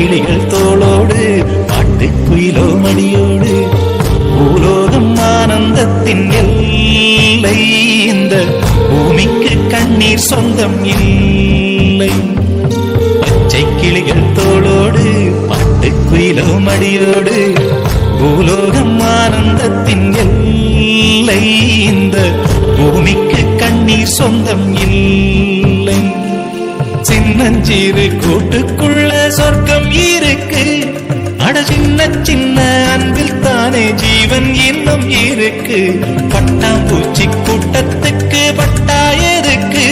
கிளிகள் தோளோடு பாட்டுக்குயிலோ மடியோடு பூலோகம் ஆனந்தத்தின் எல்லை இந்த பூமிக்கு கண்ணீர் சொந்தம் இல்லை பச்சை கிளிகள் தோளோடு பாட்டுக்குயிலோ மடியோடு பூலோகம் ஆனந்தத்தின் எல்லை இந்த பூமிக்கு கண்ணீர் சொந்தம் இல்லை சின்னஞ்சீரு கூட்டுக்குள்ள சொர்க்கம் இருக்கு அட சின்ன சின்ன அன்பில் தானே ஜீவன் இன்னும் இருக்கு பட்டாம்பூச்சி கூட்டத்துக்கு பட்டாயருக்கு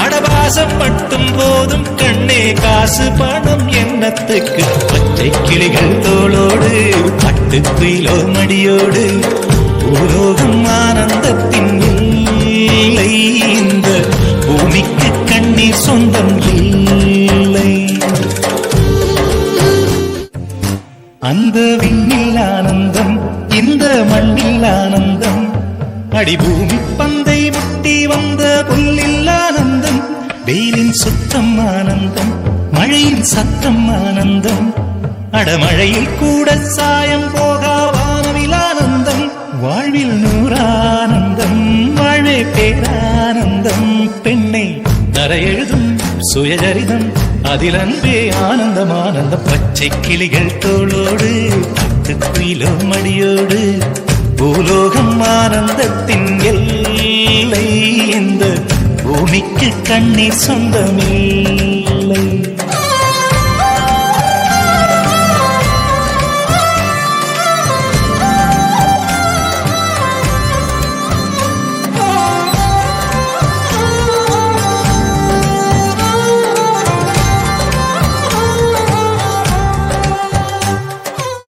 அடவாசம் மட்டும் போதும் கண்ணே காசு பணம் எண்ணத்துக்கு பச்சை கிளிகள் தோளோடு பட்டுக்குயிலோ மடியோடு பூலோகம் ஆனந்தத்தின் இல்லை இந்த பூமிக்கு கண்ணீர் சொந்தம் இல்லை அந்த விண்ணில் ஆனந்தம் இந்த மண்ணில் ஆனந்தம் அடிபூமி பந்தை முட்டி வந்த புல்லில் ஆனந்தம் வெயிலின் சுத்தம் ஆனந்தம் மழையின் சத்தம் ஆனந்தம் அடமழையில் கூட சாயம் போகா வானவில் ஆனந்தம் வாழ்வில் நூறானந்தம் வாழ்வே பேரானந்தம் பெண்ணை தர எழுதும் சுயஜரிதம் அதில் அன்பே ஆனந்தம் ஆனந்தம் பச்சை கிளிகள் தோளோடு பட்டுக்குயிலோ மடியோடு பூலோகம் ஆனந்தத்தின் எல்லை இந்த பூமிக்கு கண்ணீர் சொந்தமில்லை